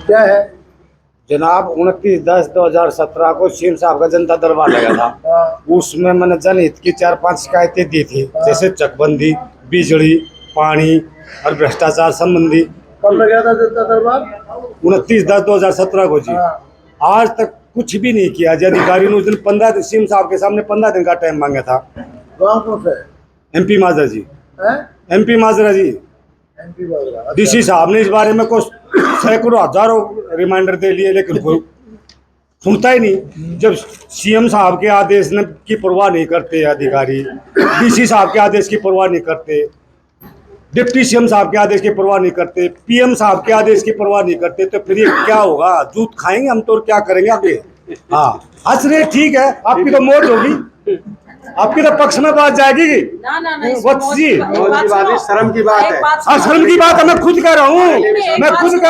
क्या है? जनाब 29/10/2017 को सीएम साहब का जनता दरबार लगा था। उसमें मैंने जनहित की 4-5 शिकायतें दी थी, जैसे चकबंदी, बिजली, पानी और भ्रष्टाचार संबंधी। कब लगा था जनता दरबार? 29/10/2017 को जी। आज तक कुछ भी नहीं किया जी अधिकारी ने। उस दिन 15 दिन सीएम साहब के सामने 15 दिन का टाइम मांगा था। गाँव कौन सा है? MP माजरा जी। हैं? MP माजरा जी। MP बाबरा। अच्छा। DC साहब ने इस बारे में कुछ सैकड़ों हजारों रिमाइंडर दे लिए, लेकिन कोई सुनता ही नहीं। जब CM साहब के आदेश की परवाह नहीं करते अधिकारी, DC साहब के आदेश की परवाह नहीं करते, डिप्टी CM साहब के आदेश की परवाह नहीं करते, PM साहब के आदेश की परवाह नहीं करते, तो फिर ये क्या होगा? दूध खाएंगे हम तो, और क्या करेंगे आगे? हाँ, हंस रहे, ठीक है, आपकी तो मौत होगी, आपकी तो पक्ष में बात जाएगी। वत्स जी, शर्म की बात है। हाँ, शर्म की बात है, मैं खुद कह रहा हूँ,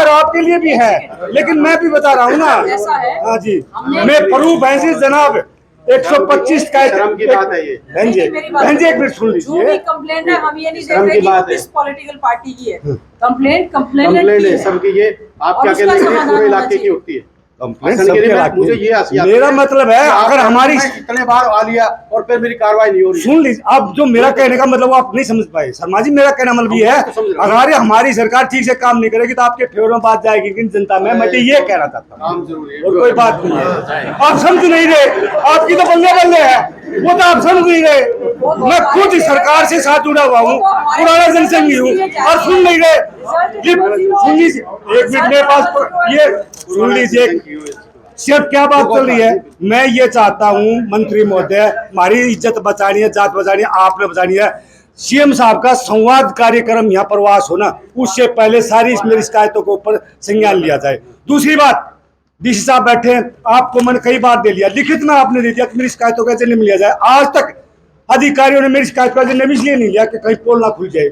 आपके लिए भी है, लेकिन मैं भी बता रहा हूँ ना। हाँ जी, मैं प्रूफ है जी जनाब। 125 का शर्म की बात है ये। बहन जी एक मिनट सुन लीजिए। कंप्लेंट है, हम ये नहीं देख रहे कि वो किस पॉलिटिकल पार्टी की है। कंप्लेंट है सबकी। ये आप क्या कहते हैं, पूरे इलाके की होती है कंप्लेंट। मुझे ये मेरा मतलब है, अगर हमारी इतने बार आ लिया और फिर मेरी कार्रवाई नहीं हो रही। सुन लीजिए, अब जो मेरा कहने का मतलब आप नहीं समझ पाए शर्मा जी। मेरा कहना मतलब ये है, अगर हमारी सरकार ठीक से काम नहीं करेगी तो आपके फेवर में बात जाएगी कि जनता में। मैं ये कहना चाहता हूँ, और कोई बात नहीं है। आप समझ नहीं रहे, आपकी तो बल्ले बल्ले है, वो तो आप समझ नहीं रहे। मैं खुद सरकार से साथ जुड़ा हुआ हूँ, पुराना जनसंघी हूँ, और सुन नहीं रहे। सुन लीजिए एक मिनट, मेरे पास ये सुन लीजिए सिर्फ क्या बात चल रही है। मैं ये चाहता हूँ मंत्री महोदय, हमारी इज्जत बचानी है, जात बचानी है, आपने बचानी है। CM साहब का संवाद कार्यक्रम यहाँ प्रवास होना, उससे पहले सारी मेरी शिकायतों के ऊपर संज्ञान लिया जाए। दूसरी बात, DC साहब बैठे हैं, आपको मैंने कई बार दे लिया, लिखित में आपने दे दिया कि मेरी शिकायतों का एजेंडा लिया जाए। आज तक अधिकारियों ने मेरी शिकायत का एजेंडा इसलिए नहीं लिया कि कहीं पोल ना खुल जाए।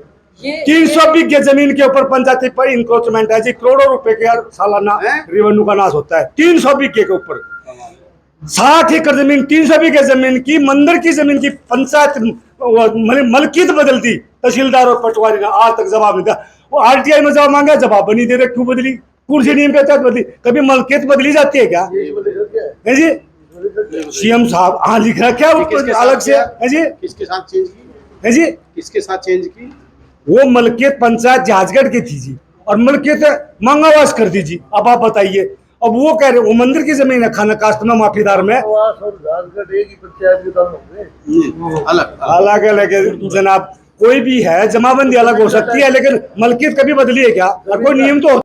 300 बीघे जमीन के ऊपर पंचायती पर इंक्रोचमेंट है जी, करोड़ों रुपए के सालाना रेवेन्यू का नाश होता है। 300 बीघे के ऊपर 60 एकड़ जमीन, 300 बीघे जमीन की, मंदिर की जमीन की पंचायत मलकियत बदल दी तहसीलदार और पटवारी ने, आज तक जवाब नहीं दिया। वो RTI में जवाब मांगा, जवाब नहीं दे रहे। क्यों बदली? कुर्सी नियम के तहत बदली। कभी मलकियत बदली जाती है क्या? है जी CM साहब हाँ लिख रहा क्या अलग से है जी? किसके साथ चेंज की है जी? किसके साथ चेंज की? वो मलकियत पंचायत जहाजगढ़ की थी जी, और मलकियत मंगावास कर दी जी। अब आप बताइए, अब वो कह रहे वो मंदिर की जमीन है खाना कास्त में, माफीदार में अलग अलग है जनाब। कोई भी है, जमाबंदी अलग हो सकती है, लेकिन मलकियत कभी बदली है क्या? और कोई नियम तो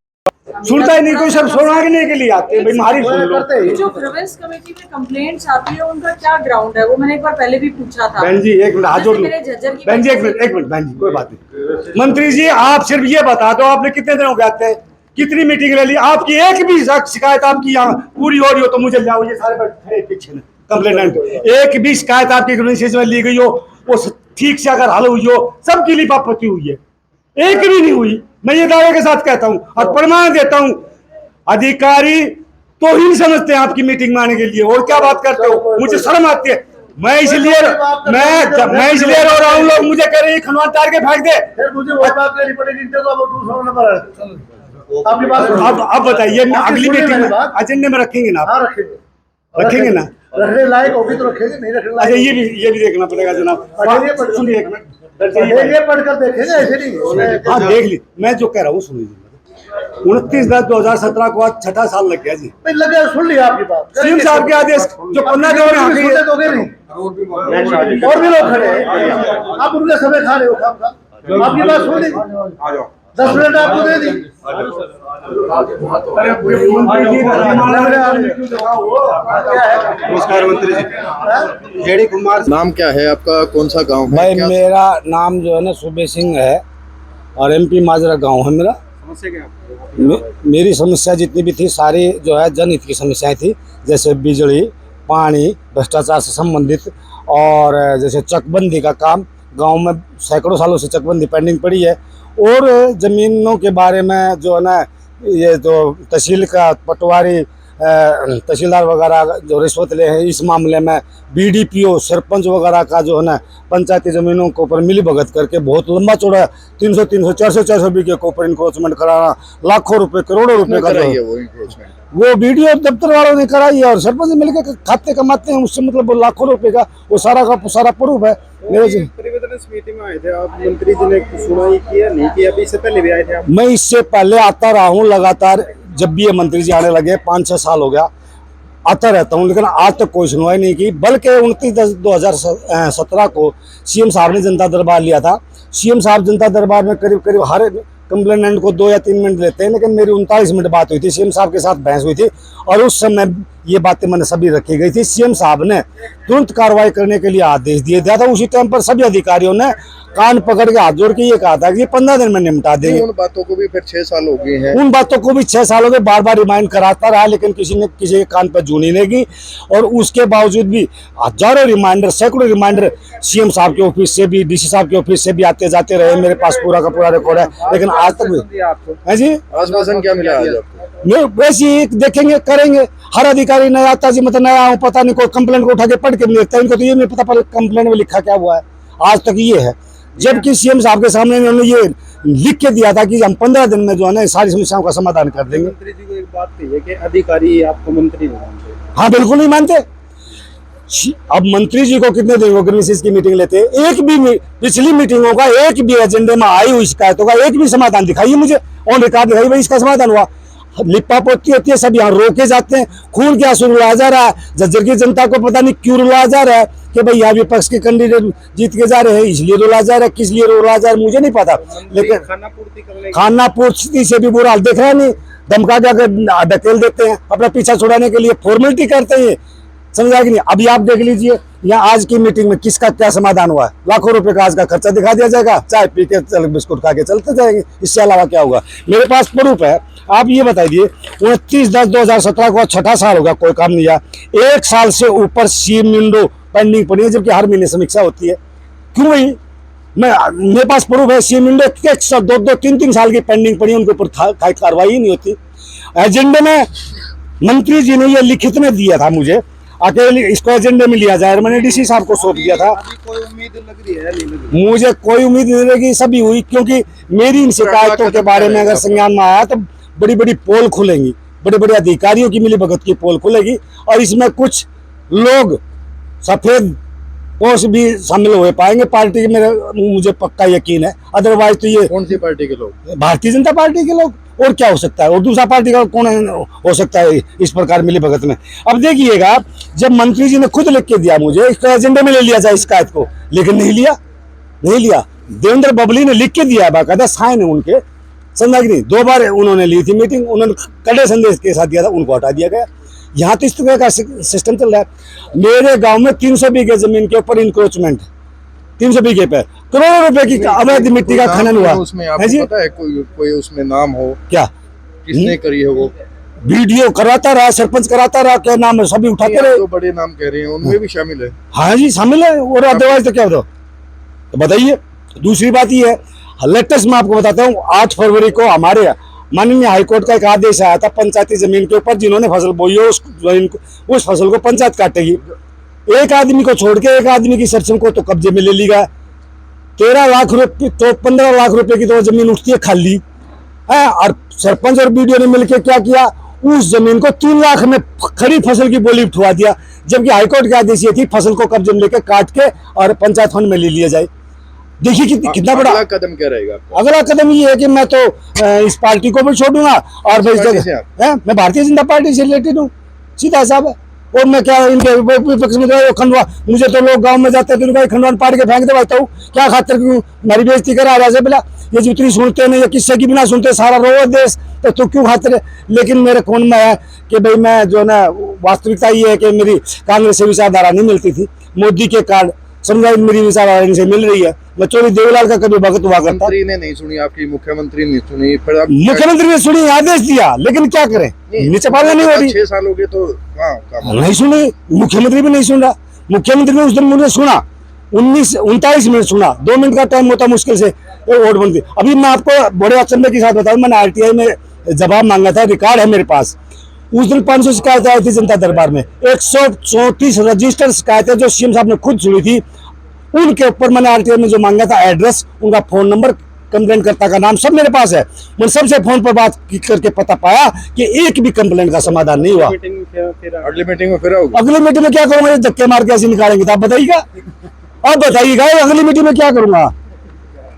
सुनता ही नहीं कोई, सब सुनाने के लिए आते हैं भाई, हमारी सुन लो। जो प्रोविंस कमेटी में कंप्लेंट्स आती है उनका क्या ग्राउंड है? वो मैंने एक बार पहले भी पूछा था। बहन जी एक मिनट, हाथ जोड़ लो बहन जी, एक मिनट बहन जी, कोई बात नहीं। मंत्री जी आप सिर्फ ये बता दो, आपने कितने दिनों के आते हैं, कितनी मीटिंग ले ली? आपकी एक भी शिकायत आपकी यहाँ पूरी हो रही हो तो मुझे लाओ। ये सारे पीछे कंप्लेनेंट, एक भी शिकायत आपकी कॉन्स्टिट्यूएंसी में ली गई हो, वो ठीक से अगर हल हुई हो, सबकी लिपापोती हुई है, एक भी नहीं हुई। मैं ये दावे के साथ कहता हूं और प्रमाण देता हूं। अधिकारी तो ही समझते हैं आपकी मीटिंग में आने के लिए, और क्या बात करते हो? मुझे शर्म आती है। मैं इसलिए रो रहा हूँ, लोग मुझे कह रहे हैं खनवान तार के फेंक दे। अब बताइए, अगली मीटिंग में एजेंडे में रखेंगे ना? रखेंगे ना? रखने लायक होगी तो रखेंगे, नहीं रखने लायक। अच्छा ये भी देखना पड़ेगा जनाब। सुनिए एक मिनट, ये पढ़कर देखेंगे, ऐसे नहीं। हाँ देख ली, मैं जो कह रहा हूँ सुनिए। 29/10/2017 को आज 6ठा साल लग गया जी। लगे, सुन लिया आपकी बात। CM साहब के आदेश जो 15 दिन में और भी लोग खड़े हैं, आप उनके समय खा रहे हो। आपकी बात सुन ली, 10 मिनट आपको दे दी। नमस्कार मंत्री जी। जेडी कुमार नाम क्या है आपका, कौन सा गांव है? भाई मेरा नाम जो है ना सुबे सिंह है, और MP माजरा गांव है मेरा। समस्या क्या? मेरी समस्या जितनी भी थी सारी जो है जनहित की समस्याएं थी, जैसे बिजली, पानी, भ्रष्टाचार से संबंधित, और जैसे चकबंदी का काम। गांव में सैकड़ों सालों से चकबंदी पेंडिंग पड़ी है, और जमीनों के बारे में जो है ना, ये जो तहसील का पटवारी तहसीलदार वगैरह जो रिश्वत ले हैं, इस मामले में BDPO सरपंच वगैरह का जो है ना पंचायती जमीनों के ऊपर मिली भगत करके बहुत लंबा चौड़ा 300 400 बीघे के ऊपर इंक्रोचमेंट कराना, लाखों रुपए करोड़ों रुपए का कराई है वो इंक्रोचमेंट? वो BDO दफ्तर वालों ने कराई है और सरपंच मिलकर खाते कमाते हैं उससे, मतलब वो लाखों रुपए का वो सारा का सारा प्रूफ है मेरे जी। परिवर्तन समिति में आए थे आप, मंत्री जी ने सुनाई किया नहीं किया? अभी इससे पहले भी आए थे आप? मैं इससे पहले आता रहा हूँ लगातार, जब भी ये मंत्री जी आने लगे 5-6 साल हो गया आता रहता हूँ, लेकिन आज तक कोई सुनवाई नहीं की। बल्कि 29/10/2017 को CM साहब ने जनता दरबार लिया था। CM साहब जनता दरबार में करीब करीब हर कंप्लेनेंट को 2 या 3 मिनट लेते हैं, लेकिन मेरी 39 मिनट बात हुई थी, CM साहब के साथ बहस हुई थी और उस समय ये बातें मैंने सभी रखी गई थी। CM साहब ने तुरंत कार्रवाई करने के लिए आदेश दिए दिया था। उसी टाइम पर सभी अधिकारियों ने कान पकड़ के हाथ जोड़ के ये कहा था कि 15 दिन में निपटा देंगे। उन बातों को भी फिर 6 साल हो गए हैं, उन बातों को भी 6 सालों में बार बार रिमाइंड कराता रहा, लेकिन किसी ने किसी के कान पर जूनी नहीं की। और उसके बावजूद भी हजारों रिमाइंडर, सैकड़ों रिमाइंडर CM साहब के ऑफिस से भी, DC साहब के ऑफिस से भी आते जाते रहे। मेरे पास पूरा का पूरा रिकॉर्ड है, लेकिन आज तक भी है जी। आश्वासन क्या मिला आज आपको? मैं वैसे ही देखेंगे करेंगे। हर अधिकारी नया आता जी, मतलब नया हूँ, पता नहीं कोई कंप्लेंट को उठा के पढ़ के नहीं देखता, इनको तो ये नहीं पता पर कंप्लेंट में लिखा क्या हुआ है। आज तक ये है, जबकि CM साहब के सामने उन्होंने ये लिख के दिया था कि हम 15 दिन में जो है ना सारी समस्याओं का समाधान कर देंगे। मंत्री जी को एक बात कही है कि अधिकारी आपको मंत्री नहीं मानते। हाँ बिल्कुल नहीं मानते। अब मंत्री जी को कितने दिन हो गए की मीटिंग लेते हैं, एक भी पिछली मीटिंगों का एक भी एजेंडे में आई हुई शिकायतों का एक भी समाधान दिखाइए मुझे, ऑन रिकॉर्ड दिखाइए भाई इसका समाधान हुआ। लिपा पोती होती है, सब यहाँ रोके जाते हैं, खून क्या रुलाया जा रहा है। झज्जर की जनता को पता नहीं क्यों रुलाया जा रहा है कि भाई यहाँ विपक्ष के कैंडिडेट जीत के जा रहे हैं इसलिए रुलाया जा रहा है, किस लिए रुलाया जा रहा है मुझे नहीं पता। लेकिन खाना पूर्ति से भी बुरा हाल देख रहा है, नहीं धमका के धकेल देते हैं, अपना पीछा छुड़ाने के लिए फॉर्मेलिटी करते हैं, समझा कि नहीं। अभी आप देख लीजिए यहाँ आज की मीटिंग में किसका क्या समाधान हुआ है। लाखों रुपए का आज का खर्चा दिखा दिया जाएगा, चाय पी के चल बिस्कुट खा के चलते जाएंगे, इससे अलावा क्या होगा। मेरे पास प्रूफ है। आप ये बताइए 29/10/2017 को 6ठा साल होगा, कोई काम नहीं किया। 1 साल से ऊपर CM विंडो पेंडिंग पड़ी है, जबकि हर महीने समीक्षा होती है। क्यों भाई? मेरे पास प्रूफ है। CM विंडो 2-3 साल की पेंडिंग पड़ी, उनके ऊपर कार्रवाई नहीं होती। एजेंडे में मंत्री जी ने ये लिखित में दिया था मुझे, अकेले इसको एजेंडे में लिया जाए, मैंने DC साहब को सौंप दिया था। कोई उम्मीद लग रही है नहीं लग रही? मुझे कोई उम्मीद नहीं लगी, सभी हुई, क्योंकि मेरी इन शिकायतों के बारे में अगर संज्ञान में आया तो बड़ी बड़ी पोल खुलेंगी, बड़े बड़े अधिकारियों की मिलीभगत की पोल खुलेगी और इसमें कुछ लोग सफेद पोस्ट भी शामिल हो पाएंगे पार्टी के, मेरे मुझे पक्का यकीन है। अदरवाइज तो ये कौन सी पार्टी के लोग? भारतीय जनता पार्टी के लोग, और क्या हो सकता है, और दूसरा पार्टी का कौन हो सकता है इस प्रकार मिली भगत में। अब देखिएगा, जब मंत्री जी ने खुद लिख के दिया मुझे इसको एजेंडे में ले लिया जाए शिकायत को, लेकिन नहीं लिया। देवेंद्र बबली ने लिख के दिया, बाकायदा साइन है उनके, समझा कि नहीं। 2 बार उन्होंने ली थी मीटिंग, उन्होंने कड़े संदेश के साथ दिया था, उनको हटा दिया गया। यहाँ तो इस तरह का सिस्टम चल रहा है। मेरे गांव में 300 बीघे जमीन के ऊपर इंक्रोचमेंट, 300 बीघे पे करोड़ों रुपए की अवैध मिट्टी का खनन हुआ। उसमें आपको पता है कोई उसमें नाम हो क्या? किसने करी है वो? BDO कराता रहा, सरपंच कराता रहा, क्या नाम है सभी उठाते रहे। जो बड़े नाम कह रहे हैं उनमें भी शामिल है? हाँ जी शामिल है, और अदरवाइज तो क्या बताओ, तो बताइए। दूसरी बात ये है, लेटेस्ट मैं आपको बताता हूँ, 8 फरवरी को हमारे माननीय हाईकोर्ट का एक आदेश आया था पंचायती जमीन के ऊपर, जिन्होंने फसल बोई हो उस फसल को पंचायत काटेगी। एक आदमी को छोड़ के एक आदमी की सरसों को तो कब्जे में ले ली गया। 13 लाख रुपए तो 15 लाख रुपए की तो जमीन उठती है खाली है, और सरपंच और BDO ने मिलकर क्या किया, उस जमीन को 3 लाख में खड़ी फसल की बोली उठवा दिया, जबकि हाईकोर्ट का आदेश ये थी फसल को कब्जे में लेकर काट के और पंचायत फंड में ले लिया जाए। देखिए कितना बड़ा अगला कदम क्या रहेगा? अगला कदम ये है कि मैं तो इस पार्टी को भी छोड़ूंगा, और मैं भारतीय जनता पार्टी से रिलेटेड हूँ, सीधा साहब है। और मैं क्या इनके विपक्ष में खंडवा, मुझे तो लोग गांव में जाते थे खंडवा पाड़ के फेंक देता हूँ, क्या खातिर क्यों मेरी बेइज्जती करा रहा है, बोला ये जितनी सुनते नहीं, किससे की बिना सुनते सारा रो देश, तो क्यों खातिर। लेकिन मेरे खून में है कि भाई मैं जो ना, वास्तविकता ये है कि मेरी कांग्रेस से विचारधारा नहीं मिलती थी, मोदी के कारण समझा मेरी विचारधारा इनसे मिल रही है। मैं चौधरी देवीलाल का कभी भगत हुआ करता। मंत्री ने नहीं सुनी आपकी, मुख्यमंत्री ने सुनी, फिर मुख्यमंत्री ने सुनी, आदेश दिया, लेकिन क्या करें, नीचे पालना नहीं हो रही। 6 साल हो गए तो नहीं सुनी, मुख्यमंत्री भी नहीं सुन रहा। मुख्यमंत्री ने उस दिन मुझे सुना, 39 मिनट सुना, 2 मिनट का टाइम होता मुश्किल से वोट बनती। अभी मैं आपको बड़े अचंभे के साथ बताऊं, मैंने RTI में जवाब मांगा था, रिकॉर्ड है मेरे पास। उस दिन 500 शिकायतें आई थी जनता दरबार में, 134 रजिस्टर्ड शिकायतें जो सीएम साहब ने खुद सुनी थी, उनके ऊपर मैंने आरटीआई में जो मांगा था एड्रेस, उनका फोन नंबर, कंप्लेंट करता का नाम सब मेरे पास है। मैंने सबसे फोन पर बात करके पता पाया कि एक भी कंप्लेंट का समाधान नहीं हुआ। अगली मीटिंग में फिर आओगे? अगली मीटिंग में क्या करूंगा, धक्के मार के ऐसे निकालेंगे तो आप बताइएगा, आप बताइएगा अगली मीटिंग में क्या करूंगा,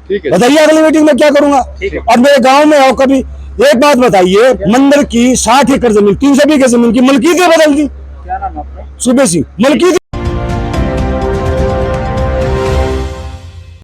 ठीक है, बताइए अगली मीटिंग में क्या करूंगा। और मेरे गांव में आओ कभी, एक बात बताइए, मंदिर की 60 एकड़ जमीन, 300 बीघे जमीन की मलकीयत बदल दी, क्या नाम आपका? सुबह सिंह, मलकीयत